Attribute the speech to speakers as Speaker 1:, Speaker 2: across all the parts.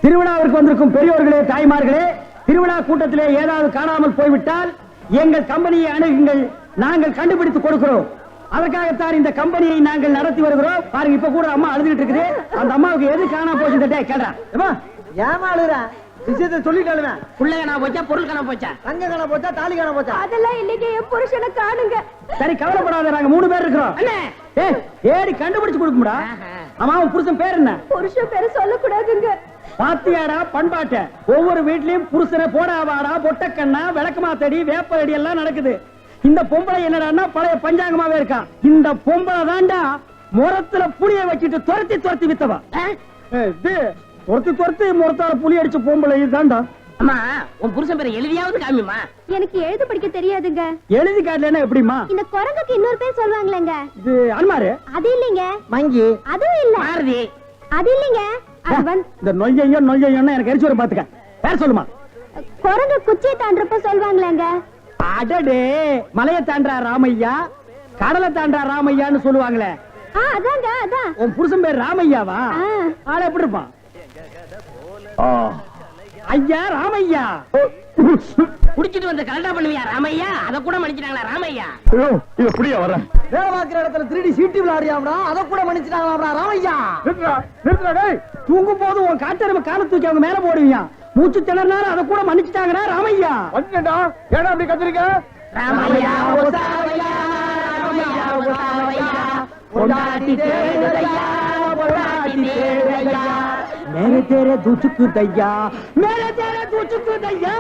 Speaker 1: திருவிழாவிற்கு வந்திருக்கும் பெரியோர்களே, தாய்மார்களே, திருவிழா கூட்டத்திலே ஏதாவது காணாமல் போய்விட்டால் எங்கள் கம்பெனியை அணுகுங்கள், நாங்கள் கண்டுபிடித்து கொடுக்கிறோம். அதற்காகத்தான் இந்த கம்பெனியை நாங்கள் நடத்தி வருகிறோம். பாருங்க, இப்ப கூட அம்மா அழுதுகிட்டு இருக்குது. அந்த அம்மாவுக்கு எது காணாம போச்சு கேட்கறா.
Speaker 2: ஏமா அழுறா? விஷயத்தை சொல்லிட்டாளுங்க.
Speaker 3: புள்ள காணா போச்சா, பொருள் காணா போச்சா,
Speaker 2: தங்க காணா போச்சா, தாலி காணா போச்சா?
Speaker 4: அதெல்லாம் இல்லைங்க, என் புருஷனை காணுங்க.
Speaker 1: சரி, கவலைப்படாத, நாங்க 3 பேர் இருக்கிறோம். ஏடி கண்டுபிடிச்சு கொடுக்கும்டா. ஆமா, உன் புருஷன் பேர் என்ன?
Speaker 4: புருஷன் பேரு சொல்லக்கூடாதுங்க.
Speaker 1: பாத்தியாடா பண்பாட்ட, ஒவ்வொரு வீட்லயும் புருஷனை போடாவாடா, பொட்டக்கண்ணா, விளக்கமாத்தடி, வேப்படி எல்லாம் நடக்குது. இந்த பொம்பளை என்னடான்னா பழைய பஞ்சாங்கமாவே இருக்கா. இந்த பொம்பளை தாண்டா முரத்துல புளிய வச்சுட்டு துரத்தி துரத்தி வித்தவா. துரத்தி முரத்தால புளி அடிச்ச பொம்பளை தாண்டா.
Speaker 3: அம்மா, உன் புருஷன் பேரை எழுதியாவது காமிமா.
Speaker 4: எனக்கு எழுத படிக்க தெரியாதுங்க.
Speaker 1: எழுதி காட்டலன்னா எப்படிமா?
Speaker 4: இந்த குரங்குக்கு இன்னொரு பேர் சொல்லுவாங்களேங்க.
Speaker 1: இது அன்மாரு.
Speaker 4: அது இல்லைங்க.
Speaker 2: மங்கி.
Speaker 4: அதுவும் இல்ல.
Speaker 3: மாருதி.
Speaker 4: அது இல்லைங்க.
Speaker 1: இந்த நொய்யன்னு எனக்கு எரிச்சு வர பாத்துக்க. பேர் சொல்லுமா?
Speaker 4: குரங்கு குச்சியை தாண்டறப்ப சொல்லுவாங்களேங்க.
Speaker 1: அடடே, மலையை தாண்டா ராமையா, கடலை தாண்டா ராமையான்னு சொல்லுவாங்களே.
Speaker 4: அதாங்க, அதான்.
Speaker 1: உன் புருஷன் பேர் ராமையாவா? ஆள எப்படி இருப்பான்? ஐயா ராமையா.
Speaker 3: குடிச்சிட்டு வந்து கலண்டா பண்ணுவியா ராமையா? அத கூட மன்னிச்சிட்டாங்களா ராமையா?
Speaker 1: இது புடியா வர.
Speaker 2: வேலை பார்க்கிற இடத்துல 3D சீட்டி விளையாடியாம்டா, அத கூட மன்னிச்சிட்டாங்களா ராமையா?
Speaker 1: நிறுத்துடா டேய். தூங்கும் போது உன் காட்டெருமை காலை தூக்கி அவங்க மேல போடுவீங்க. மூச்சு திணறினாலும் அத கூட மன்னிச்சிட்டாங்கடா ராமையா. வந்துடா. ஏடா அப்படி கத்துறீங்க?
Speaker 3: ராமையா ஓசாவையா, ராமையா ஓசாவையா, பொண்டாட்டி தேடுதையா, பொண்டாட்டி தேடுதையா,
Speaker 1: மேலே தேரே தூச்சுக்கு தையா, மேலே தேரே தூச்சுக்கு தையா.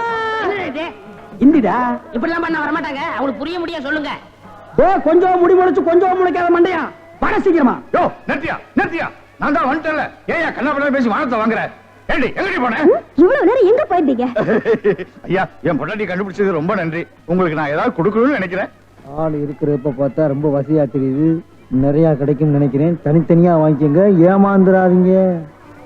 Speaker 1: இந்திடா
Speaker 3: இப்படிலாம் பண்ண வர மாட்டாங்க. அவங்களுக்கு புரிய முடிய சொல்லுங்க.
Speaker 1: கொஞ்சம் முடி முளைச்சு கொஞ்சம் முளைக்காத மண்டையா, வர சீக்கிரமா.
Speaker 5: யோ நிறுத்தியா, நான் தான் வந்துட்டேன்ல. ஏயா கண்ணா பேசி வானத்தை வாங்குற? ஏண்டி எங்கடி போன?
Speaker 4: இவ்வளவு நேரம் எங்க போயிருந்தீங்க?
Speaker 5: ஐயா, என் பொண்டாட்டி கண்டுபிடிச்சது ரொம்ப நன்றி. உங்களுக்கு நான் ஏதாவது கொடுக்கணும்னு நினைக்கிறேன்.
Speaker 2: ஆள் இருக்கிறப்ப பார்த்தா ரொம்ப வசதியா தெரியுது. நிறைய கிடைக்கும் நினைக்கிறேன். தனித்தனியா வாங்கிக்கங்க, ஏமாந்துடாதீங்க.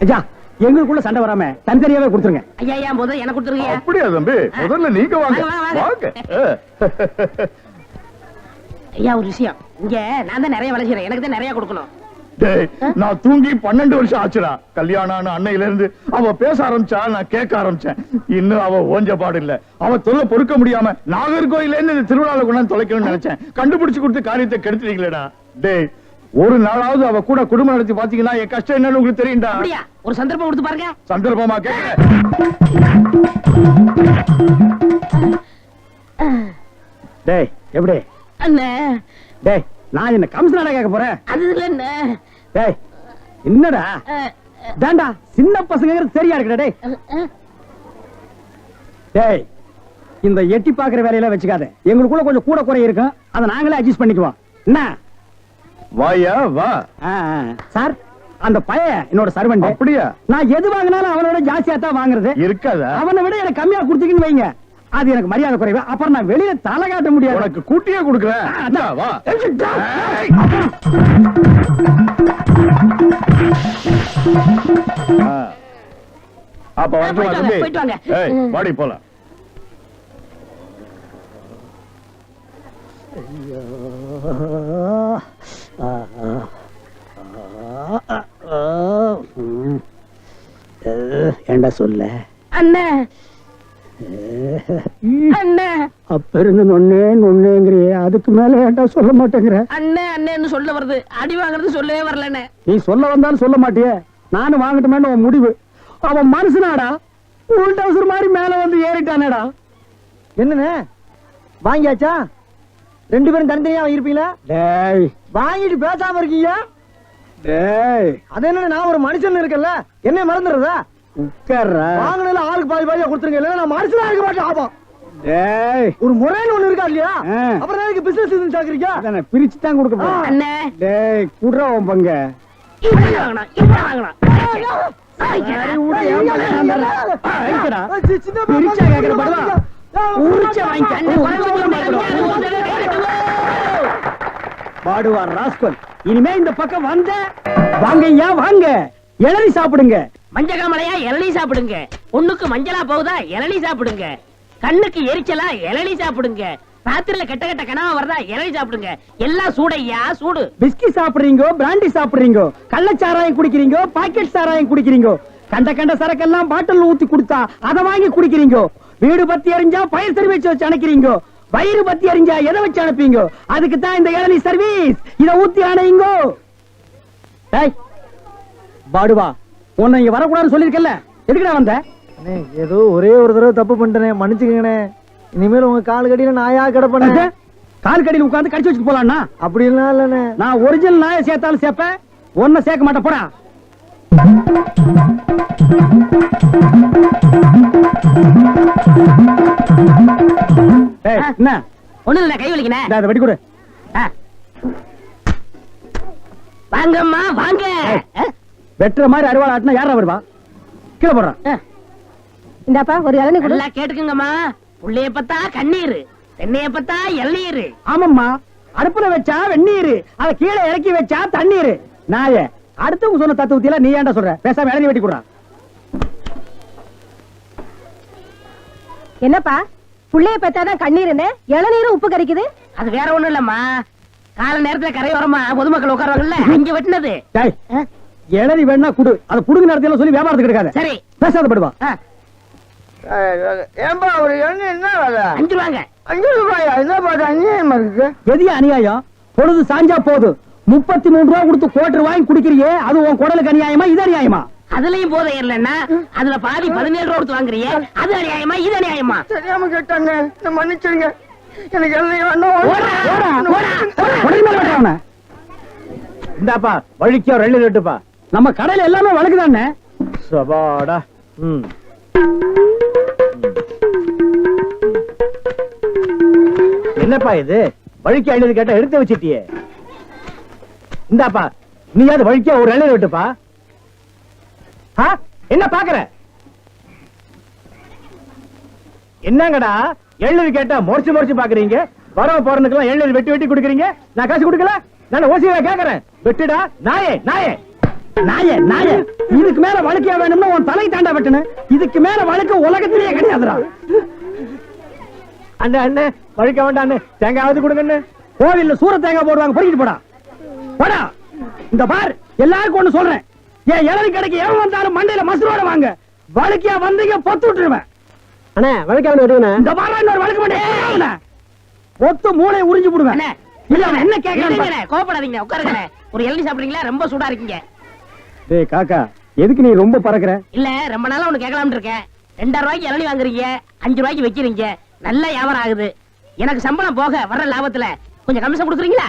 Speaker 1: ஐயா, எங்களுக்குள்ள சண்டை வராம தனித்தனியாவே கொடுத்துருங்க.
Speaker 3: ஐயா முதல்ல எனக்கு கொடுத்துருங்க.
Speaker 5: அப்படியா தம்பி? முதல்ல நீங்க வாங்க.
Speaker 3: ஐயா, ஒரு விஷயம். இங்க நான் தான் நிறைய வேலை செய்யறேன், எனக்கு தான் நிறைய கொடுக்கணும்.
Speaker 5: நான் தூங்கி 12 வருஷம் ஆச்சுடா. கல்யாணம் அன்னையில இருந்து அவ பேச ஆரம்பிச்சா, நான் கேட்க ஆரம்பிச்சேன். இன்னும் அவ ஓஞ்ச பாடு இல்ல. அவ தொல்லை பொறுக்க முடியாம நாகர்கோயில இருந்து திருவிழாவில் கொண்டாந்து தொலைக்கணும்னு நினைச்சேன். கண்டுபிடிச்சு கொடுத்து காரியத்தை கெடுத்துட்டீங்களேடா. டேய், ஒரு நாளாவது அவ கூட குடும்பம் நடத்தி பாத்தீங்கன்னா என் கஷ்டம் என்னன்னு உங்களுக்கு தெரியும்டா.
Speaker 3: ஒரு சந்தர்ப்பம் கொடுத்து பாருங்க.
Speaker 5: சந்தர்ப்பமா கேட்க?
Speaker 1: டேய், எப்படி
Speaker 3: அண்ணே?
Speaker 1: டேய், நான் என்ன கமிஷனரா கேட்க போறேன்?
Speaker 3: அது இல்ல அண்ணே.
Speaker 1: டேய், என்னடா தாண்டா சின்ன பசங்க சரியா இருக்குடா. டேய் டேய், இந்த எட்டி பாக்குற வேலையெல்லாம் வச்சுக்காத. எங்களுக்குள்ள கொஞ்சம் கூட குறை இருக்கும், அதை நாங்களே அட்ஜஸ்ட் பண்ணிக்குவோம். என்ன
Speaker 5: வாயா வா.
Speaker 1: சார், அந்த பையன் என்னோட சர்வெண்ட்.
Speaker 5: அப்படியா?
Speaker 1: நான் எது வாங்கினாலும் அவனோட ஜாஸ்தியா தான் வாங்குறது.
Speaker 5: இருக்காதா?
Speaker 1: அவனை விட எனக்கு கம்மியா கொடுத்தீங்கன்னு வைங்க, அது எனக்கு மரியாதை குறைவு. அப்புறம் நான் வெளியில தலை காட்ட முடியாது.
Speaker 5: உனக்கு கூட்டியே கொடுக்குறேன். வா. அப்ப வரட்டுமா தம்பி?
Speaker 3: போயிட்டு வாங்க.
Speaker 5: ஏய், வாடி போலாம்.
Speaker 1: ஏண்டா சொல்ல
Speaker 3: அண்ணே? அண்ணே,
Speaker 1: அப்ப இருந்து நொன்னேங்கிறிய, அதுக்கு மேல ஏண்டா சொல்ல மாட்டேங்கிற?
Speaker 3: அண்ணே அண்ணேன்னு சொல்ல வருது, அடி வாங்குறது சொல்லவே வரலண்ணே.
Speaker 1: நீ சொல்ல வந்தாலும் சொல்ல மாட்டியே. நானும் வாங்கட்டுமேன்னு உன் முடிவு. அவன் மனுஷனாடா, உள் டவுசர் மாதிரி மேல வந்து ஏறிட்டானேடா.
Speaker 2: என்னன்னு வாங்கியாச்சா? 2 பேரும் தனித்தனியா இருப்பீங்களா?
Speaker 1: டேய்,
Speaker 2: வாங்கிட்டு பேசாம இருக்கீங்க.
Speaker 1: டேய்,
Speaker 2: அது என்ன, நான் ஒரு மனுஷன் இருக்கல, என்ன மறந்துடுறதா?
Speaker 1: உட்கார்றா.
Speaker 2: வாங்கினதுல ஆளுக்கு பாதி பாதியா கொடுத்துருங்க, இல்ல நான் மனுஷனா இருக்க மாட்டேன். ஆபம்.
Speaker 1: டேய்,
Speaker 2: ஒரு முறைன்னு ஒண்ணு இருக்கா இல்லையா? அப்புறம் எனக்கு பிசினஸ் இதுன்னு சாக்குறீங்க.
Speaker 1: அதானே பிரிச்சு தான் கொடுக்க போறேன்.
Speaker 3: அண்ணே,
Speaker 1: டேய், குடுறா உன் பங்க.
Speaker 3: இவ்வளவு வாங்கணும், இவ்வளவு வாங்கணும்.
Speaker 1: சரி, விடு, ஏன் பங்க நான் தரேன். ஐக்கடா, பிரிச்சா கேக்குற பதிலா உரிச்ச பாடுவார் ராஸ்கல். இனிமே இந்த பக்கம் வந்த வாங்கய்யா வாங்க, இளநீ சாப்பிடுங்க.
Speaker 3: மஞ்ச காமலையா இளநீ சாப்பிடுங்க. பொண்ணுக்கு மஞ்சளா போகுதா இளநீ சாப்பிடுங்க. கண்ணுக்கு எரிச்சலா இளநீ சாப்பிடுங்க. ராத்திரில கெட்ட கெட்ட கனவா வருதா இளநீ சாப்பிடுங்க. எல்லாம் சூடையா சூடு.
Speaker 1: பிஸ்கி சாப்பிடுறீங்க, பிராண்டி சாப்பிடுறீங்க, கள்ளச்சாராயம் குடிக்கிறீங்க, பாக்கெட் சாராயம் குடிக்கிறீங்க, கண்ட சரக்கெல்லாம் பாட்டில் ஊத்தி கொடுத்தா அதை வாங்கி குடிக்கிறீங்க. வீடு பத்தி எரிஞ்சா பயிர் சர்வீஸ் வச்சு அனுப்புறீங்க. வயிறு பத்தி எரிஞ்சா எதை வச்சு அனுப்பீங்க? அதுக்கு தான் இந்த இளநீ சர்வீஸ். இத ஊத்தி அணையுங்க. டேய் பாடுவா, உன்னை இங்க வரக்கூடாதுன்னு சொல்லிருக்கல, எதுக்குடா வந்த?
Speaker 2: அண்ணே ஏதோ ஒரே ஒரு தடவை தப்பு பண்ணிட்டேனே, மன்னிச்சுக்கங்கண்ணே. இனிமேல் உங்க கால் கடியில நாயா கிடப்பேன்.
Speaker 1: கால் கடியில் உட்கார்ந்து கடிச்சு வச்சுட்டு போலாம்னா?
Speaker 2: அப்படிலாம் இல்லண்ணே.
Speaker 1: நான் ஒரிஜினல் நாயை சேர்த்தாலும் சேர்ப்பேன், ஒன்ன சேர்க்க மாட்டேன். போடா. என்ன
Speaker 3: ஒண்ணு இல்ல, கை வலிக்கிறேன்.
Speaker 1: அதை வெட்டி கொடு.
Speaker 3: வாங்கம்மா வாங்க.
Speaker 1: வெட்டுற மாதிரி அறுவாள் ஆட்டினா யாரா வருவா? கீழே போடுறான்.
Speaker 4: இந்தாப்பா ஒரு இளநீ கொடு.
Speaker 3: நல்லா கேட்டுக்குங்கம்மா. புள்ளைய பத்தா கண்ணீர், தென்னைய பத்தா இளநீர்.
Speaker 1: ஆமாம்மா, அடுப்புல வச்சா வெந்நீர், அத கீழே இறக்கி வச்சா தண்ணீர். நாயே, அடுத்தவங்க சொன்ன தத்துவத்தில நீ ஏன்டா சொல்ற? பேசாம இளநீ வெட்டி கொடுறா.
Speaker 4: என்னப்பா புள்ளைய பெத்தாதான் கண்ணீருன்னு இளநீரும் உப்பு கறிக்குது?
Speaker 3: அது வேற ஒண்ணும் இல்லம்மா, கால நேரத்துல கரையோரமா பொதுமக்கள் உட்காருவாங்கல்ல, இங்க வெட்டினது.
Speaker 1: டேய், இளநீ வேணா குடு, அத புடுங்க நேரத்துல சொல்லி வியாபாரத்துக்கு எடுக்காத.
Speaker 3: சரி
Speaker 1: பேசாத படுவா.
Speaker 2: ஏன்பா ஒரு இளநீ என்ன வேலை?
Speaker 3: 5 ரூபாங்க.
Speaker 2: 5 ரூபாயா? என்ன பாட்டு அநியாயமா இருக்கு.
Speaker 1: எதிய அநியாயம்? பொழுது சாஞ்சா போது 33 ரூபா கொடுத்து கோட்டர் வாங்கி குடிக்கிறியே, அது உன் குடலுக்கு அநியாயமா? இது அநியாயமா?
Speaker 3: அதுலயும் போதை இல்லன்னா அதுல பாதி 17 ரூபா கொடுத்து வாங்குறியே, அது அநியாயமா இது அநியாயமா?
Speaker 2: தெரியாம கேட்டாங்க, நான் மன்னிச்சிருங்க. எனக்கு இளநீ
Speaker 1: வேண்டாம்.
Speaker 2: இந்தாப்பா வழிக்கோ 2 லிட்டருப்பா.
Speaker 1: நம்ம கடையில எல்லாமே வழக்குதானே.
Speaker 2: சபாடா. என்னப்பா இது? வழிக்கு 50 கேட்டா எடுத்து வச்சிட்டியே. இந்தாப்பா நீயாவது வழிக்கா ஒரு 2 லிட்டருப்பா. என்ன பாக்குற? என்னங்கடா 7 கேட்டா முறைச்சு பாக்குறீங்க? வரவ போறதுக்கெல்லாம் 7 வெட்டி குடுக்குறீங்க. நான் காசு கொடுக்கல, நான் ஓசியா கேக்குறேன். வெட்டுடா நாயே நாயே
Speaker 1: நாயே நாயே. இதுக்கு மேல வழக்கியா வேணும்னா உன் தலை தாண்டா வெட்டணும். இதுக்கு மேல வழக்கு உலகத்திலேயே கிடையாதுடா.
Speaker 2: அண்ணே அண்ணே வழிக்க வேண்டாம் அண்ணே, தேங்காவது கொடுங்க.
Speaker 1: கோவில்ல சூர தேங்காய் போடுவாங்க, பொறுக்கிட்டு போடா. போடா. இந்த பார், எல்லாருக்கும் ஒண்ணு சொல்றேன், என் இளநீ கடைக்கு எவன் வந்தாலும் மண்டையில மசுரோட வாங்க. வழக்கியா வந்தீங்க பொத்து விட்டுருவேன்.
Speaker 2: அண்ணே வழிக்க வேண்டாம்.
Speaker 1: இந்த பாரு, இன்னொரு வழக்கு மாட்டேன், பொத்து மூளை உறிஞ்சு போடுவேன்.
Speaker 3: அண்ணே,
Speaker 1: இல்ல அவன் என்ன கேக்குறான்?
Speaker 3: கோபப்படாதீங்க, உட்காருங்க. ஒரு இளநீ சாப்பிடுறீங்களா? ரொம்ப சூடா இருக்கீங்க.
Speaker 1: டேய் காக்கா, எதுக்கு நீ ரொம்ப பறக்குற?
Speaker 3: இல்ல, ரொம்ப நாளா ஒண்ணு கேட்கலாம்னு இருக்கேன். 2000 ரூபாய்க்கு இளநீ வாங்குறீங்க, 5 ரூபாய்க்கு வைக்கிறீங்க, நல்ல வியாபாரம் ஆகுது. எனக்கு சம்பளம் போக வர்ற லாபத்துல கொஞ்சம் கமிஷன் கொடுக்குறீங்களா?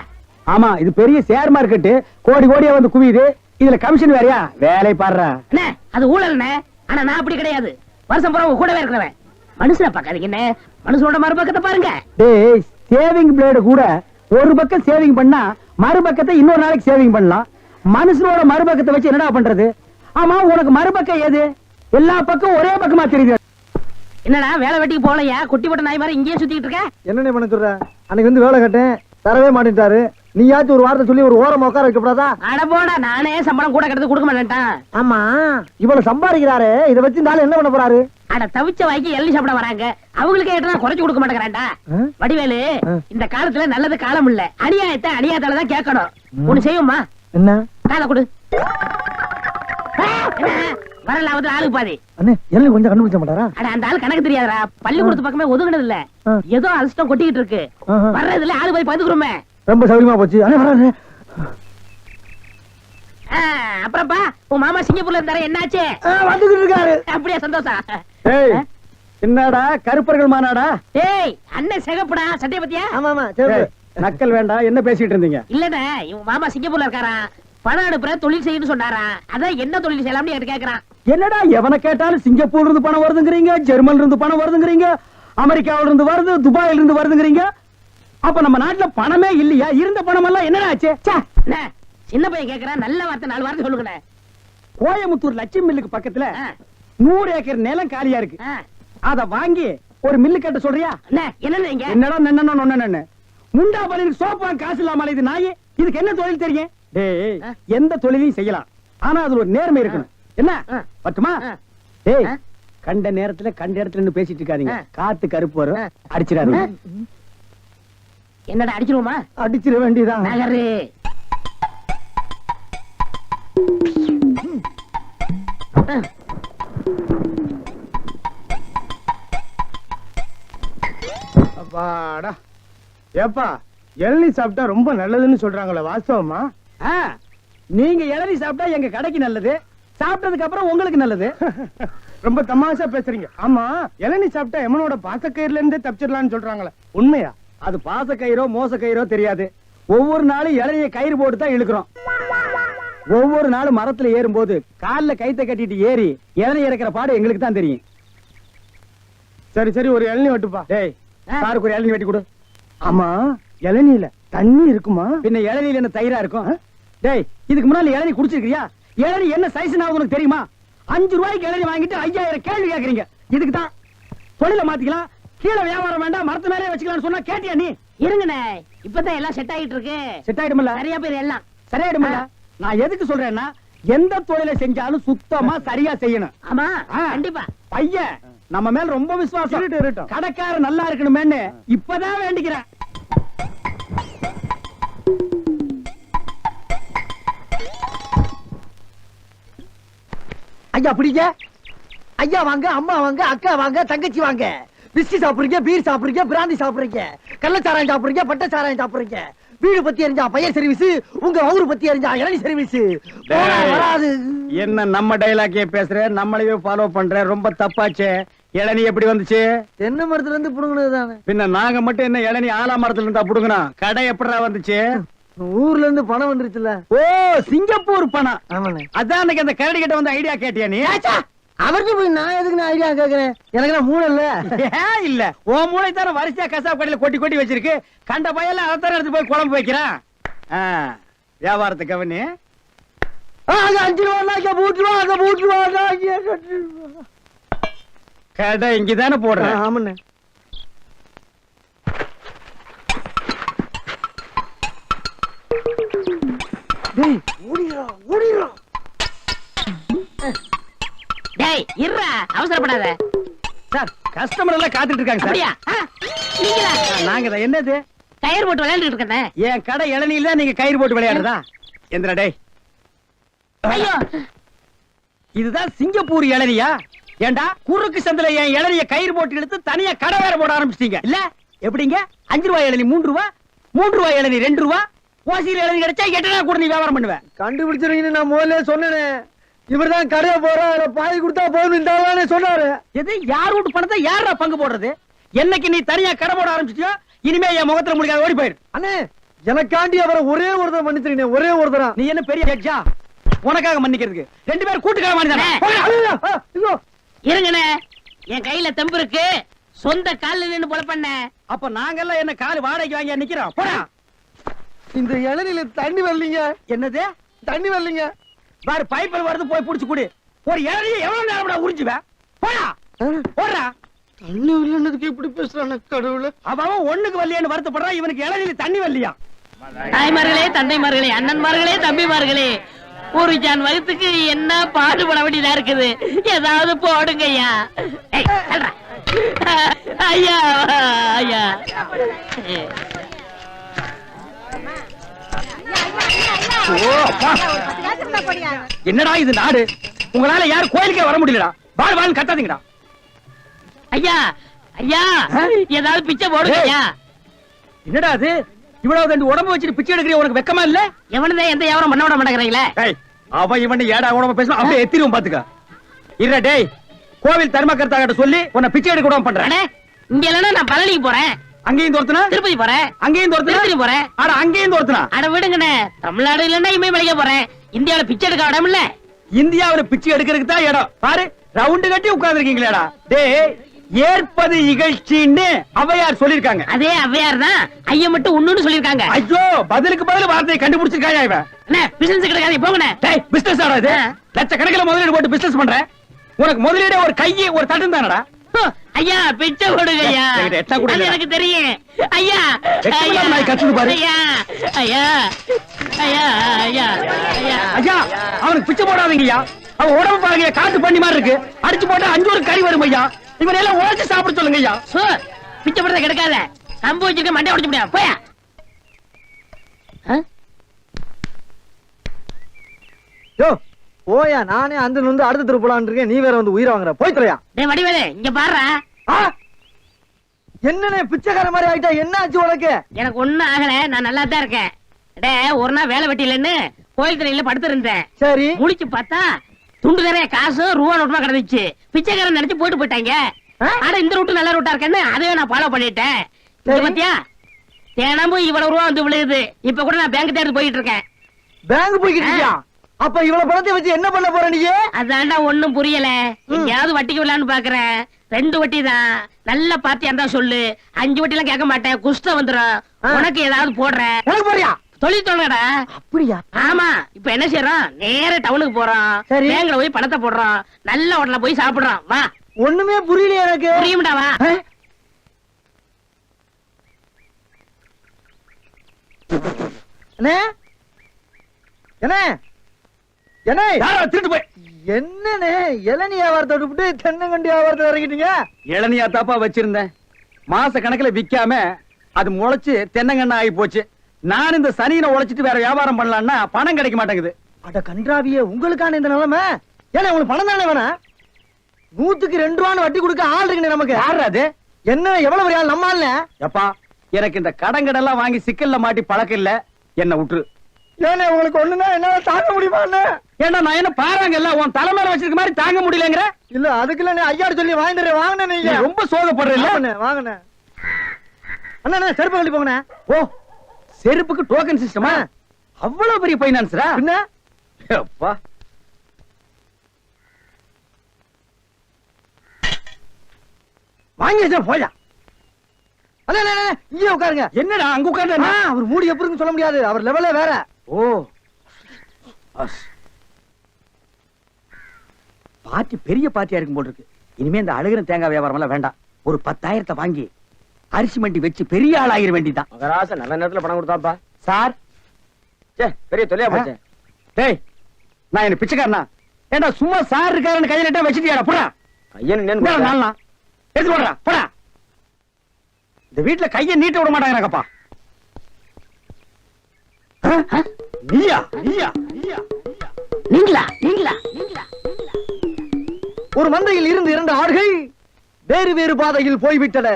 Speaker 1: ஆமா, இது பெரிய ஷேர் மார்க்கெட், கோடி கோடியா வந்து குவியுது. இதுல கமிஷன் வேறயா? வேலை பாடுறா.
Speaker 3: அண்ணே, அது ஊழல்ண்ணே. ஆனா நான் அப்படி கிடையாது. வருஷம் பூரா உங்க கூடவே இருக்கிறவன். மனுஷனை பார்க்காதீங்க, மனுஷனோட மறுபக்கத்தை பாருங்க.
Speaker 1: டேய், சேவிங் பிளேடு கூட ஒரு பக்கம் சேவிங் பண்ணா மறுபக்கத்தை இன்னொரு நாளைக்கு சேவிங் பண்ணலாம். மனுஷனோட மறுபக்கத்தை வச்சு என்னடா பண்றது? ஆமா, உனக்கு மறுபக்கம் ஏது? எல்லா பக்கம் ஒரே பக்கமா தெரியுது.
Speaker 3: என்னடா வேலை வெட்டிக்கு போகலையா? குட்டி போட்ட நாய் மாதிரி இங்கேயே சுத்திட்டு இருக்க?
Speaker 2: என்னண்ணே பண்ண சொல்ற? அன்னைக்கு வந்து வேலை கட்டேன், தரவே மாட்டேன்ட்டாரு. நீயாச்சும் ஒரு வார்த்தை சொல்லி ஒரு ஓரமா உட்கார வைக்கப்படாதா?
Speaker 3: அட போடா, நானே சம்பளம் கூட கிடந்து கொடுக்க மாட்டேன்ட்டான்.
Speaker 2: ஆமா, இவ்வளவு சம்பாதிக்கிறாரு, இதை வச்சு இந்த ஆளு என்ன பண்ண போறாரு?
Speaker 3: அட தவிச்ச வாய்க்கு இளநீ சாப்பிட வராங்க, அவங்களுக்கு ஏற்றா குறைச்சு கொடுக்க மாட்டேங்கிறான்டா. வடிவேலு, இந்த காலத்துல நல்லது காலம் இல்ல, அநியாயத்தை அநியாயத்தாலதான் கேட்கணும். ஒண்ணு செய்யுமா?
Speaker 2: என்ன?
Speaker 3: காலை கொடு. வர லாபத்துல ஆளுக்கு பாதி.
Speaker 2: அண்ணே எல்லாம் கொஞ்சம் கண்டுபிடிச்ச மாட்டாரா?
Speaker 3: அட அந்த ஆளு கணக்கு தெரியாதா? பள்ளிக்கூடத்து பக்கமே ஒதுங்கினது இல்ல, ஏதோ அதிர்ஷ்டம் கொட்டிக்கிட்டு இருக்கு. வர்றதுல ஆளு போய் பாத்துக்கிறோமே.
Speaker 2: ரொம்ப சௌரியமா போச்சு. அண்ணே வராரு.
Speaker 3: அப்புறம்ப்பா, உன் மாமா சிங்கப்பூர்ல இருந்தாரு, என்னாச்சு?
Speaker 2: வந்துகிட்டு இருக்காரு.
Speaker 3: அப்படியே சந்தோஷம்.
Speaker 1: ஏய், என்னடா கருப்பர்கள் மாநாடா?
Speaker 3: ஏய், அண்ணன் சிகப்புடா, சட்டைய பத்தியா?
Speaker 2: ஆமா ஆமா சரி.
Speaker 1: நக்கல் வேண்டாம். என்ன பேசிட்டு இருந்தீங்க?
Speaker 3: இல்லடா, இவன் மாமா சிங்கப்பூர்ல இருக்காரா, பணம் அனுப்புற தொழில் செய்யணும்னு சொன்னாரா. அதான் என்ன தொழில் செய்யலாம்னு என்கிட்ட கேக்குறான்.
Speaker 1: என்னடா எவனை கேட்டாலும் சிங்கப்பூர்ல இருந்து பணம் வருதுங்கிறீங்க, ஜெர்மன்ல இருந்து பணம் வருதுங்கிறீங்க, அமெரிக்காவில இருந்து வருது, துபாயில இருந்து வருதுங்கிறீங்க. அப்ப நம்ம நாட்டுல பணமே இல்லையா? இருந்த பணம் எல்லாம் என்னடா ஆச்சு?
Speaker 3: சின்ன பையன் கேக்குறான், நல்ல வார்த்தை 4 வார்த்தை சொல்லுங்க.
Speaker 1: கோயமுத்தூர் லட்சுமி மில்லுக்கு பக்கத்துல 100 ஏக்கர் நிலம் காலியா இருக்கு. அத வாங்கி ஒரு மில்லு கட்ட சொல்றியா? என்னடா நன்னன்னு முண்டா பலிக்கு சோப்பான் காசு இல்லாம இது நாயே. இதுக்கு என்ன தொழில் தெரியும்? டேய், எந்த தொழிலையும் செய்யலாம், ஆனா அதுல ஒரு நேர்மை இருக்கணும். என்ன பட்டுமா? டேய், கண்ட நேரத்துல கண்ட இடத்துல நின்னு பேசிட்டு இருக்காதீங்க. காத்து கருப்பு வரும், அடிச்சிடாதீங்க.
Speaker 3: என்னடா அடிச்சிருவோமா?
Speaker 1: அடிச்சிட வேண்டியதான்.
Speaker 3: நகரு.
Speaker 2: அப்பாடா. ஏப்பா இளநீ சாப்பிட்டா ரொம்ப நல்லதுன்னு சொல்றாங்களே, வாஸ்தவமா?
Speaker 1: ஆ, நீங்க இளநீ சாப்பிட்டா எங்க கடைக்கு நல்லது, சாப்பிட்டதுக்கு அப்புறம் உங்களுக்கு நல்லது.
Speaker 2: ரொம்ப தமாஷா பேசுறீங்க. ஆமா, இளநீ சாப்பிட்டா எமனோட பாசக்கயிறுல இருந்தே தப்பிச்சிடலாம்னு சொல்றாங்களே, உண்மையா?
Speaker 1: அது பாச கயிறோ மோச கயிறோ தெரியாது. ஒவ்வொரு நாளும் இளநிய கயிறு போட்டு தான் இழுக்கிறோம். ஒவ்வொரு நாளும் மரத்துல ஏறும்போது கால்ல கைத்த கட்டிட்டு ஏறி இளநீ இறக்கிற பாடு எங்களுக்கு தான் தெரியும்.
Speaker 2: சரி சரி, ஒரு இளநீ வெட்டுப்பா.
Speaker 1: டேய், சாருக்கு ஒரு இளநீ வெட்டி கொடு.
Speaker 2: ஆமா, இளநீல தண்ணி இருக்குமா?
Speaker 1: பின்ன இளநீல என்ன தயிரா இருக்கும்? டேய், இதுக்கு முன்னால இளநீ குடிச்சிருக்கியா? இளநீ என்ன சைஸ் உனக்கு தெரியுமா? 5 ரூபாய்க்கு இளநீ வாங்கிட்டு 5000 கேள்வி கேக்குறீங்க. இதுக்கு தான் தொழில மாத்திக்கலாம், கீழே வியாபாரம் வேண்டாம், மரத்து மேலே வச்சுக்கலாம்னு சொன்னா கேட்டியா நீ?
Speaker 3: இருங்கண்ணே, இப்பதான் எல்லாம் செட் ஆகிட்டு இருக்கு.
Speaker 1: செட் ஆயிடுமில்ல?
Speaker 3: சரியா போயிரு எல்லாம்.
Speaker 1: சரியாயிடுமில்ல? நான் எதுக்கு சொல்றேன்னா, எந்த தொழிலை செஞ்சாலும் சுத்தமா சரியா செய்யணும்.
Speaker 3: ஆமா,
Speaker 1: ஆ.
Speaker 3: கண்டிப்பா.
Speaker 1: பையன் நம்ம மேல ரொம்ப விசுவாசம்.
Speaker 2: இருக்கட்டும், இருக்கட்டும்.
Speaker 1: கடைக்காரர் நல்லா இருக்கணுமேன்னு இப்பதான் வேண்டிக்கிறேன்.
Speaker 6: ஐயா பிடிங்க. ஐயா வாங்க, அம்மா வாங்க, அக்கா வாங்க, தங்கச்சி வாங்க. விஸ்கி சாப்பிடுறீங்க, பீர் சாப்பிடுறீங்க, பிராந்தி சாப்பிடுறீங்க, கள்ளச்சாராயம் சாப்பிடுறீங்க, பட்ட சாராயம் சாப்பிடுறீங்க. வீடு பத்தி எரிஞ்சா பையன் சர்வீஸ், உங்க ஊரு பத்தி எரிஞ்சா இளநீ சர்வீஸ். வராது.
Speaker 1: என்ன நம்ம டைலாக்கே பேசுற, நம்மளையே ஃபாலோ பண்ற, ரொம்ப தப்பாச்சே. இளநீ எப்படி வந்துச்சு?
Speaker 6: தென்னை மரத்துல இருந்து புடுங்கினது தானே.
Speaker 1: பின்ன நாங்க மட்டும் என்ன இளநீ ஆலா மரத்துல இருந்தா புடுங்கணும்? கடை எப்படா வந்துச்சு?
Speaker 6: ஊர்ல இருந்து பணம் வந்துருச்சுல.
Speaker 1: ஓ, சிங்கப்பூர் பணம்.
Speaker 6: ஆமாண்ணே.
Speaker 1: அதான் அன்னைக்கு அந்த கரடி கிட்ட வந்து ஐடியா கேட்டியா நீ?
Speaker 6: அவருக்கு போய் நான் எதுக்கு நான் ஐடியா கேக்குறேன்? எனக்கு நான் மூளை இல்ல.
Speaker 1: ஏன் இல்ல? உன் மூளை தானே வரிசையா கசாப் கடையில கொட்டி கொட்டி வச்சிருக்கு. கண்ட பையல அதான் எடுத்து போய் குழம்பு வைக்கிறான். வியாபாரத்தை கவனி.
Speaker 6: 5 ரூபா பூட்டுருவா.
Speaker 1: கடை இங்கதானே போடுறேன்.
Speaker 6: ஆமாண்ணே. டேய், ஓடிடுறா.
Speaker 3: டேய், இருடா, அவசரப்படாத.
Speaker 1: சார், கஸ்டமர் எல்லாம் காத்துட்டு இருக்காங்க சார்.
Speaker 3: அப்படியா? நீங்களா?
Speaker 1: நாங்க தான். என்னது?
Speaker 3: கயிறு போட்டு விளையாண்டுட்டு இருக்கேன்.
Speaker 1: என் கடை இளநீல தான் நீங்க கயிறு போட்டு விளையாடுறதா? எந்திரா டேய்.
Speaker 3: ஐயோ,
Speaker 1: இதுதான் சிங்கப்பூர் இளநியா? ஏண்டா, குறுக்கு சந்தில என் இளநிய கயிறு போட்டு எடுத்து தனியா கடை வேற போட ஆரம்பிச்சிட்டீங்க இல்ல? எப்படிங்க? 5 ரூபாய் இளநீ 3 ரூபா, 3 ரூபாய் இளநீ 2 ரூபா, ஓசியில் இளநீ கிடைச்சா 8 நாள் கூட நீ வியாபாரம் பண்ணுவேன்.
Speaker 6: கண்டுபிடிச்சிருக்கீங்கன்னு நான் முதல்ல சொன்னேனே. இவர்தான் கடையை போற பாய் கொடுத்தா போதும் சொன்னாரு.
Speaker 1: எது? யார் வீட்டு பணத்தை யாரா பங்கு போடுறது? என்னைக்கு நீ தனியா கடை போட ஆரம்பிச்சிட்டியோ, இனிமே என் முகத்துல முடிக்காத, ஓடி போயிரு.
Speaker 6: அண்ணே, எனக்காண்டி அவரை ஒரே ஒருத்தர் மன்னிச்சிருக்கீங்க, ஒரே ஒருத்தரா.
Speaker 1: நீ என்ன பெரிய ஜட்ஜா உனக்காக மன்னிக்கிறதுக்கு? 2 பேரும் கூட்டுக்கார மாதிரி.
Speaker 3: இருங்கண்ணே, என் கையில தெம்பு இருக்கு. சொந்த கால்ல நின்னு போல பண்ண.
Speaker 1: அப்ப நாங்கெல்லாம் என்ன கால் வாடகைக்கு வாங்கி நிக்கிறோம்? போடா.
Speaker 6: இந்த இளநில தண்ணி வரலீங்க.
Speaker 1: என்னது?
Speaker 6: தண்ணி வரலீங்க.
Speaker 1: வேற பைப்பில் வருது, போய் புடிச்சு குடி. ஒரு இளநியை எவ்வளவு நேரம் உறிஞ்சுவேன்? போடா, போடா.
Speaker 6: தண்ணி வரலன்னதுக்கு இப்படி பேசுறானே கடவுளே.
Speaker 1: அவன் ஒண்ணுக்கு வரலையான்னு வருத்தப்படுறான், இவனுக்கு இளநில தண்ணி வரலையா?
Speaker 3: தாய்மார்களே, தந்தைமார்களே, அண்ணன்மார்களே, தம்பிமார்களே, ஒரு ஜான் வகுத்துக்கு என்ன பாடுபட வேண்டியதா இருக்குது. ஏதாவது போடுங்க ஐயா. ஏய், தள்ளுடா. ஐயா, ஐயா.
Speaker 1: ஓ, அப்பா. என்னடா இது நாடு? உங்களால யாரும் கோயிலுக்கே வர முடியலடா. வாழ் வாழ் கத்தாதீங்கடா.
Speaker 3: ஐயா, ஐயா, ஏதாவது பிச்சை போடுங்க ஐயா.
Speaker 1: என்னடா அது? இவ்வளவு தண்டு உடம்பு வச்சுட்டு பிச்சை எடுக்கிற உனக்கு வெக்கமா இல்ல?
Speaker 3: எவனதான் எந்த வியாபாரம் பண்ண விட மாட்டேங்கிறீங்களே.
Speaker 1: ஏய், அவன் இவன் ஏடா உடம்பு பேசுவான், அப்படியே எத்திரும் பாத்துக்க. இல்ல டேய், கோவில் தர்மகர்த்தா கிட்ட சொல்லி உன்னை பிச்சை எடுக்க விடாம பண்றேன்.
Speaker 3: அண்ணே, இங்க இல்லன்னா நான் பழனிக்கு போறேன்,
Speaker 1: அங்கேயும் தோர்த்தனா,
Speaker 3: திருப்பதி போறேன்,
Speaker 1: அங்கேயும் தோர்த்தனா,
Speaker 3: திருப்பதி போறேன்.
Speaker 1: அட அங்கேயும் தோர்த்தனா.
Speaker 3: அட விடுங்கண்ணே, தமிழ்நாடு இல்லன்னா இமயமலைக்கு போறேன். இந்தியாவில பிச்சை எடுக்க இடம் இல்ல.
Speaker 1: இந்தியாவுல பிச்சை எடுக்கிறதுக்கு தான் இடம். பாரு, ரவுண்டு கட்டி உட்கார்ந்து இருக்கீங்களேடா. டேய், ஏற்பது இகழ்ச்சின்னு ஔவையார் சொல்லிருக்காங்க.
Speaker 3: அதே ஔவையார் தான் ஐயா மட்டும் ஒண்ணுன்னு சொல்லிருக்காங்க.
Speaker 1: ஐயோ, பதிலுக்கு பதில் வார்த்தையை கண்டுபிடிச்சிருக்காயா இவன்?
Speaker 3: அண்ணே, பிசினஸ் கிடைக்காது, போங்கண்ணே.
Speaker 1: டேய், பிசினஸ் ஆடா இது? லட்சக்கணக்கில் முதலீடு போட்டு பிசினஸ் பண்ற. உனக்கு முதலீடு ஒரு கையை ஒரு தட்டும் தானடா.
Speaker 3: ஐயா, பிச்சை போடுங்க ஐயா.
Speaker 1: என்கிட்ட எட்டா கூட இல்ல.
Speaker 3: அது எனக்கு தெரியும். ஐயா,
Speaker 1: வெக்கமா நாய் கத்துது பாரு.
Speaker 3: ஐயா, ஐயா, ஐயா, ஐயா, ஐயா.
Speaker 1: ஐயா, அவனுக்கு பிச்சை போடாதீங்கய்யா. அவன் உடம்பு பாருங்க, காட்டு பண்ணி மாதிரி இருக்கு. அடிச்சு போட்டா 5 ஒரு கறி வரும் ஐயா. இவன் எல்லாம் உழைச்சு சாப்பிட சொல்லுங்க ஐயா.
Speaker 3: சோ, பிச்சை போடுறத கிடைக்காத. சம்பு வச்சிருக்க மண்டை உடைச்சு முடியாது. போயா.
Speaker 6: யோ, போயா, நானே அந்த வந்து அடுத்த தெரு போலான்னு இருக்கேன். நீ வேற வந்து உயிரை வாங்குற. போய் தொலையா.
Speaker 3: டேய் வடிவேலு, இங்க பாருடா.
Speaker 6: என்னண்ணே பிச்சைக்கார மாதிரி ஆயிட்டா என்ன ஆச்சு உனக்கு?
Speaker 3: எனக்கு ஒண்ணும் ஆகல, நான் நல்லா தான் இருக்கேன். டே, ஒரு நாள் வேலை வெட்டிலன்னு கோயில் திரையில படுத்திருந்தேன்.
Speaker 6: சரி
Speaker 3: முழிச்சு பார்த்தா துண்டு நிறைய காசு ரூபா நோட்டுமா கிடந்துச்சு. பிச்சைக்காரன் நினைச்சு போயிட்டு போயிட்டாங்க. ஆனா இந்த ரூட்டு நல்ல ரூட்டா இருக்கேன்னு அதையே நான் ஃபாலோ பண்ணிட்டேன். இங்க பாத்தியா, தினமும் இவ்வளவு ரூபா வந்து விழுகுது. இப்ப கூட நான் பேங்க் தேடி போயிட்டு இருக்கேன்.
Speaker 6: பேங்க் போய்கிட்டு இருக்கியா? அப்ப இவ்வளவு பணத்தை வச்சு என்ன பண்ண போற நீ?
Speaker 3: அதான்டா ஒண்ணும் புரியல. எங்கயாவது வட்டிக்கு விடலான்னு பாக்குறேன். 2 வட்டி தான். நல்ல பார்ட்டியா இருந்தா சொல்லு. 5 வட்டி எல்லாம் கேட்க மாட்டேன். குஷ்டம் வந்துரும். உனக்கு ஏதாவது போடுறேன்.
Speaker 6: எனக்கு போறியா?
Speaker 3: தொழில் தோணுடா.
Speaker 6: அப்படியா?
Speaker 3: ஆமா. இப்ப என்ன செய்யறோம்? நேர டவுனுக்கு போறோம்.
Speaker 6: சரி.
Speaker 3: பேங்க்ல போய் பணத்தை போடுறோம். நல்ல ஹோட்டல்ல போய் சாப்பிடுறோம். வா.
Speaker 6: ஒண்ணுமே புரியல எனக்கு.
Speaker 3: புரியும்டா, வா.
Speaker 6: அண்ணே என்ன என்ன
Speaker 2: திருட்டு போய்
Speaker 6: என்னண்ணே இளநீ வியாபாரத்தை விட்டு தென்னங்கண்டி வியாபாரத்தை இறங்கிட்டீங்க?
Speaker 1: இளநியா தாப்பா வச்சிருந்தேன். மாச கணக்குல விக்காம அது முளைச்சு தென்னங்கண்ணா ஆகி போச்சு. நான் இந்த சனியில உழைச்சிட்டு வேற வியாபாரம் பண்ணலாம்னா பணம் கிடைக்க மாட்டேங்குது.
Speaker 6: அட கன்றாவியே, உங்களுக்கான இந்த நிலைமை. ஏன்னா உங்களுக்கு பணம் தானே வேணாம்? 100க்கு 2 ரூபான்னு வட்டி கொடுக்க ஆள் இருக்குண்ணே நமக்கு.
Speaker 1: யாரு அது?
Speaker 6: என்ன எவ்வளவு பெரிய ஆள் நம்ம ஆள்ல?
Speaker 1: எப்பா, எனக்கு இந்த கடங்கடெல்லாம் வாங்கி சிக்கல்ல மாட்டி பழக்கம் இல்ல. என்ன விட்டுரு.
Speaker 6: ஏன்னா உங்களுக்கு ஒண்ணுன்னா என்னால தாங்க முடியுமா?
Speaker 1: ஏன்னா நான் என்ன பாருங்கல்ல உன் தலைமையில வச்சிருக்க மாதிரி தாங்க முடியலங்கிற.
Speaker 6: இல்ல அதுக்குள்ள ஐயாரு சொல்லி வாங்கிடுறேன். வாங்கினே
Speaker 1: நீ
Speaker 6: நீங்க
Speaker 1: ரொம்ப சோகப்படுறீல்ல.
Speaker 6: வாங்கினேன். அண்ணா செருப்பு கழட்டி போங்கண்ணே.
Speaker 1: ஓ, செருப்புக்கு டோக்கன் சிஸ்டமா? அவ்வளவு பெரிய பைனான்ஸ்ரா?
Speaker 6: என்ன
Speaker 1: அப்பா,
Speaker 6: வாங்கி வச்சா போயா. அண்ணா இங்கே உட்காருங்க.
Speaker 1: என்னடா அங்க உட்கார்ந்து?
Speaker 6: அவர் மூடி எப்படி இருக்குன்னு சொல்ல முடியாது. அவர் லெவலே வேற.
Speaker 1: ஓ, பார்ட்டி பெரிய பார்ட்டியா இருக்கும் போல இருக்கு. இனிமே இந்த அழுகிற தேங்காய் வியாபாரம் எல்லாம் வேண்டாம். ஒரு 10,000 வாங்கி அரிசி மண்டி வச்சு பெரிய ஆள் ஆகிற வேண்டிதான்.
Speaker 2: மகராச நல்ல நேரத்துல பணம் கொடுத்தாப்பா.
Speaker 1: சார்,
Speaker 2: பெரிய தொலையா போச்சு.
Speaker 1: டேய், நான் என்ன பிச்சைக்காரனா? ஏண்டா சும்மா சார் இருக்காருன்னு கையில வச்சுட்டியாடா? போடா
Speaker 2: ஐயன்
Speaker 1: நாளா எடுத்து போடுறா. போடா. இந்த வீட்டுல கையை நீட்ட விட மாட்டாங்கப்பா. நீயா நீயா நீயா
Speaker 3: நீங்களா?
Speaker 6: ஒரு மந்தையில் இருந்து 2 ஆடுகள் வேறு வேறு பாதையில் போய்விட்டன.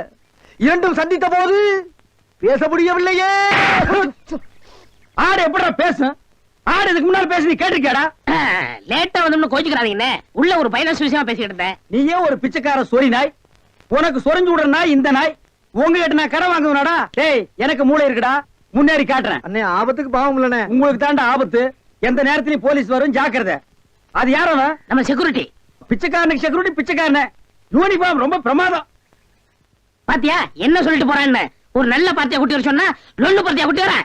Speaker 6: இரண்டும் சந்தித்த போது பேச முடியவில்லையே.
Speaker 1: ஆடு எப்படா பேசும்? ஆடு இதுக்கு முன்னால பேசி நீ கேட்டிருக்கியாடா?
Speaker 3: லேட்டா வந்து கோச்சுக்கிறாதீங்கண்ணே. உள்ள ஒரு பைனான்ஸ் விஷயமா பேசிக்கிட்டு இருந்தேன்.
Speaker 1: நீயே ஒரு பிச்சைக்கார சொறி நாய். உனக்கு சொரிஞ்சு விடுற நாய் இந்த நாய். உங்ககிட்ட நான் கடன் வாங்குவனாடா? டேய், எனக்கு மூளை இருக்குடா. முன்னேறி காட்டுறேன்.
Speaker 6: அண்ணே ஆபத்துக்கு பாவம் இல்லனே.
Speaker 1: உங்களுக்கு தாண்டா ஆபத்து. எந்த நேரத்திலயும் போலீஸ் வரும், ஜாக்கிரதை. அது யாரோ
Speaker 3: நம்ம செக்யூரிட்டி.
Speaker 1: பிச்சைக்காரனுக்கு செக்யூரிட்டி பிச்சைக்காரன. யூனிஃபார்ம் ரொம்ப பிரமாதம்.
Speaker 3: பாத்தியா என்ன சொல்லிட்டு போறான்னு? ஒரு நல்ல பார்ட்டியா குட்டி வர சொன்னா லொல்லு பார்ட்டியா குட்டி வர.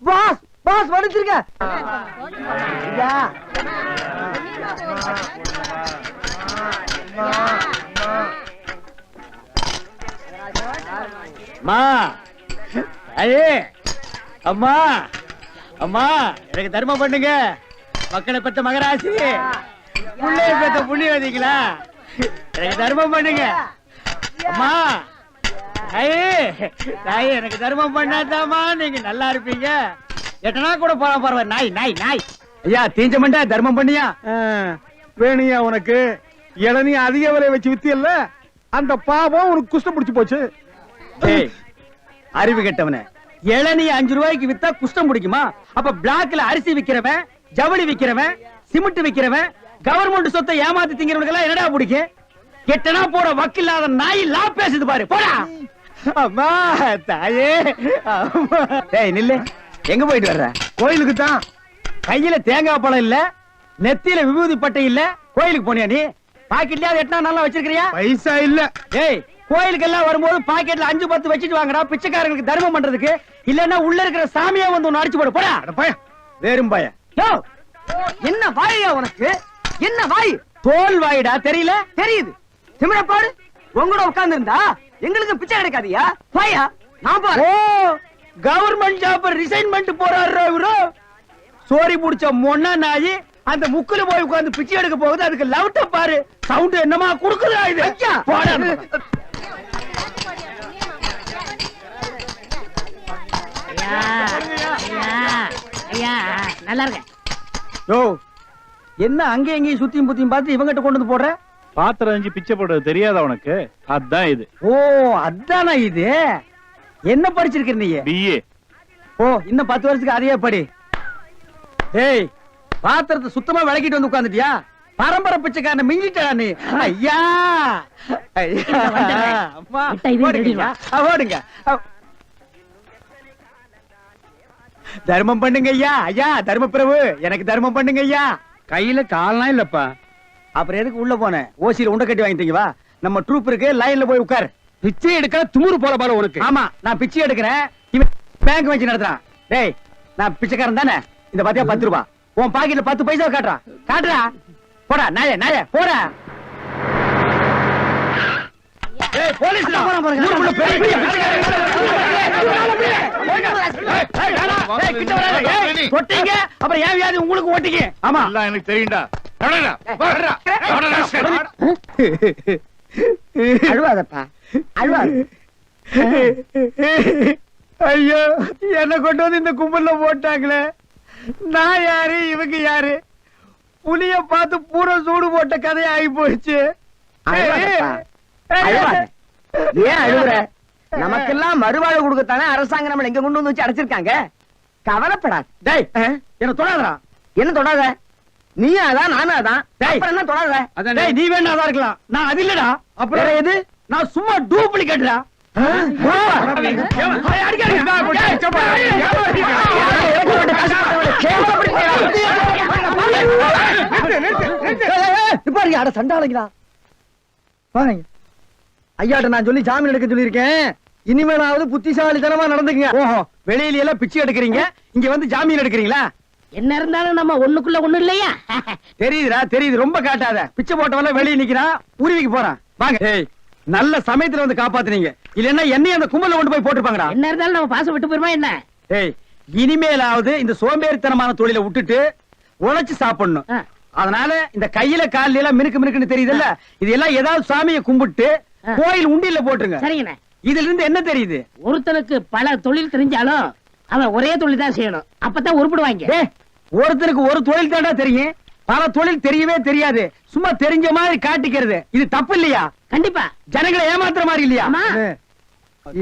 Speaker 6: பாஸ் பாஸ் வடிச்சிருக்க. ஐயா
Speaker 1: அம்மா, ஐயே அம்மா, அம்மா எனக்கு தர்மம் பண்ணுங்க. மக்களை பெற்ற மகராசி, புள்ளைய பெற்ற புண்ணியவதிங்களா, எனக்கு தர்மம் பண்ணுங்க. அம்மா, ஐயே தாயே, எனக்கு தர்மம் பண்ணாதாமா நீங்க நல்லா இருப்பீங்க. எட்டனா கூட போற பரவாயில்ல. நாய் நாய் நாய். ஐயா தீஞ்ச மண்டா, தர்மம் பண்ணியா?
Speaker 2: வேணியா உனக்கு இளநீ அதிக விலை வச்சு வித்தியல்ல, அந்த பாவம் உனக்கு குஷ்டம் பிடிச்சு போச்சு.
Speaker 1: ஏய், அறிவு கெட்டவனே, இளநீ 5 ரூபாய்க்கு வித்தா குஷ்டம் பிடிக்குமா? அப்ப பிளாக்ல அரிசி விக்கிறவன், ஜவுளி விக்கிறவன், சிமெண்ட் விக்கிறவன், கவர்மெண்ட் சொத்தை ஏமாத்தி திங்கிறவனுக்கு எல்லாம் என்னடா பிடிக்கும்? கெட்டனா போற வக்கில்லாத நாய் லா பேசுது பாரு. போடா. அம்மா தாயே, அம்மா. டேய் நில்லு. எங்க போயிட்டு வர்ற?
Speaker 2: கோயிலுக்கு தான்.
Speaker 1: கையில தேங்காய் பழம் இல்ல, நெத்தியில விபூதி பட்டை இல்ல. கோயிலுக்கு போனியா நீ? பாக்கெட்லயா எட்டனா நல்லா வச்சிருக்கிறியா?
Speaker 2: பைசா இல்ல.
Speaker 1: டேய், கோயிலுக்கு எல்லாம் வரும்போது பாக்கெட்ல 5-10 வச்சிட்டு வாங்கடா, பிச்சைக்காரங்களுக்கு தர்மம் பண்றதுக்கு. இல்லன்னா உள்ள இருக்கிற சாமியா வந்து ஒன்னு அடிச்சு போடு. போடா.
Speaker 2: பையன் வேறும் பையன்.
Speaker 6: யோ, என்ன வாயா உனக்கு? என்ன வாய்?
Speaker 1: தோல் வாயிடா, தெரியல?
Speaker 6: தெரியுது. திமிரப்பாடு உங்களோட உட்கார்ந்து இருந்தா எங்களுக்கு பிச்சை கிடைக்காதியா? வாயா நான் பாரு.
Speaker 1: ஓ, கவர்மெண்ட் ஜாப் ரிசைன் பண்ணிட்டு போறாரு இவரு. சோரி புடிச்ச மொன்னா நாயி அந்த முக்குல போய் உட்கார்ந்து பிச்சை எடுக்க போகுது. அதுக்கு லவுட்ட பாரு. சவுண்ட் என்னமா குடுக்குதா இது? போடா.
Speaker 3: ஐயா நல்லா இருக்க.
Speaker 1: யோ, என்ன அங்கே எங்கேயும் சுத்தியும் புத்தியும் பார்த்து இவங்கிட்ட கொண்டு வந்து போடுற?
Speaker 2: பாத்திரம் அஞ்சு பிச்சை போடுறது தெரியாதா உனக்கு? அதான் இது.
Speaker 1: ஓ அதானா இது? என்ன படிச்சிருக்க நீ?
Speaker 2: பிஏ.
Speaker 1: ஓ இன்னும் 10 வருஷத்துக்கு அதையே படி. டேய் பாத்திரத்தை சுத்தமா விளக்கிட்டு வந்து உட்கார்ந்துட்டியா? பரம்பரை பிச்சைக்காரனை மிஞ்சிட்டா நீ. ஐயா ஐயா அம்மா
Speaker 3: விட்டா இதையும்
Speaker 1: ஓடுங்க.
Speaker 3: திருடிடுவா.
Speaker 1: ஓடுங்க. தர்மம் பண்ணுங்க ஐயா. ஐயா தர்ம பிரபு எனக்கு தர்மம் பண்ணுங்க ஐயா.
Speaker 7: கையில கால்லாம் இல்லப்பா.
Speaker 1: அப்புறம் எதுக்கு உள்ள போனேன்? ஓசியில உண்டை கட்டி வாங்கிட்டீங்க வா. நம்ம ட்ரூப் இருக்கு, லைன்ல போய் உட்கார்.
Speaker 7: பிச்சை எடுக்க துமுறு போல பால உனக்கு.
Speaker 1: ஆமா நான் பிச்சை எடுக்கிறேன், இவன் பேங்க் வச்சு நடத்துறான். டேய் நான் பிச்சைக்காரன் தானே? இந்த பாத்தியா 10 ரூபாய் உன் பாக்கெட்ல 10 பைசா காட்டுறா. காட்டுறா போடா நாயே நாயே போடா. ஏய் போலீஸ்டா ஊருக்குள்ள பெரிய பெரிய கொட்டிங்க அப்புறம் ஏன் வியாதி உங்களுக்கு ஓட்டிங்க. ஆமா
Speaker 5: எல்லாம் எனக்கு தெரியும்டா.
Speaker 6: அழுவாதப்பா அழுவாத.
Speaker 1: ஐயோ என்ன கொண்டு வந்து இந்த கும்பல்ல போட்டாங்களே. நான் யாரு இவங்க யாரு? புலிய பார்த்து பூரா சூடு போட்ட கதையா ஆகி போயிடுச்சு.
Speaker 6: அழுவாதப்பா. அழுவாத. ஏன் அழுகுற? நமக்கெல்லாம் மறுவாழ்வு கொடுக்கத்தானே அரசாங்கம் நம்மள எங்க கொண்டு வந்து வச்சு அடைச்சிருக்காங்க. கவலைப்படாத.
Speaker 1: டேய் என்ன தொடாதடா.
Speaker 6: என்ன தொடாத? நீ அதான் நானும் அதான். அப்புறம் என்ன தொடாத?
Speaker 1: டேய் நீ வேணா தான் இருக்கலாம், நான் அது இல்லடா. அப்புறம் எது? நான் சும்மா டூப்ளிகேட்டா.
Speaker 6: அட சண்டாளங்களா பாருங்க. ஐயாட்ட நான் சொல்லி ஜாமீன் எடுக்க சொல்லியிருக்கேன். இனிமேலாவது புத்திசாலித்தனமா நடந்துங்க.
Speaker 1: ஓஹோ வெளியில எல்லாம் பிச்சை எடுக்கிறீங்க, இங்க வந்து ஜாமீன் எடுக்கிறீங்களா?
Speaker 3: என்ன இருந்தாலும் நம்ம ஒண்ணுக்குள்ள ஒண்ணு இல்லையா?
Speaker 1: தெரியுதுடா தெரியுது, ரொம்ப காட்டாத. பிச்சை போட்டவன வெளியே நிக்கிறான், உருவிக்கு போறான். வாங்க. ஏய் நல்ல சமயத்துல வந்து காப்பாத்துனீங்க, இல்லன்னா என்னையும் அந்த கும்பல கொண்டு போய் போட்டுருப்பாங்கடா.
Speaker 3: என்ன இருந்தாலும் நம்ம பாசம் விட்டு போயிருமா என்ன?
Speaker 1: ஏய் இனிமேலாவது இந்த சோம்பேறித்தனமான தொழிலை விட்டுட்டு உழைச்சு சாப்பிடணும்.
Speaker 3: ஆ.
Speaker 1: அதனால இந்த கையில கால்ல எல்லாம் மினுக்கு மினுக்குன்னு தெரியுதுல்ல, இது எல்லாம் ஏதாவது சாமியை கும்பிட்டு கோயில் உண்டியல்ல போட்டுருங்க.
Speaker 3: சரிங்கண்ணே.
Speaker 1: இதுல இருந்து என்ன தெரியுது?
Speaker 3: ஒருத்தனுக்கு பல தொழில் தெரிஞ்சாலும் அவன் ஒரே தொழில் தான் செய்யணும், அப்பதான் உருப்பிடுவாங்க.
Speaker 1: ஏய் ஒருத்தருக்கு ஒரு தொழில் தாண்டா தெரியும், பல தொழில் தெரியவே தெரியாது. சும்மா தெரிஞ்ச மாதிரி காட்டிக்கிறது இது தப்பு இல்லையா?
Speaker 3: கண்டிப்பா.
Speaker 1: ஜனங்களை ஏமாத்துற மாதிரி இல்லையா?
Speaker 3: ஆமா.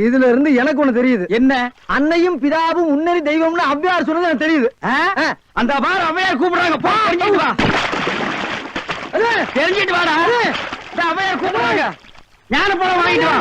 Speaker 6: இதுல இருந்து எனக்கு ஒண்ணு தெரியுது.
Speaker 1: என்ன?
Speaker 6: அன்னையும் பிதாவும் முன்னறி தெய்வம்னு அவ்வையார் சொன்னது எனக்கு தெரியுது.
Speaker 1: ஆ? அந்த பார் அவையார் கூப்பிடுறாங்க, போ தெரிஞ்சிட்டு வா. தெரிஞ்சிட்டு வாடா. இந்த அவையார் கூப்பிடுறாங்க, ஞான பழம் வாங்கிட்டு வா.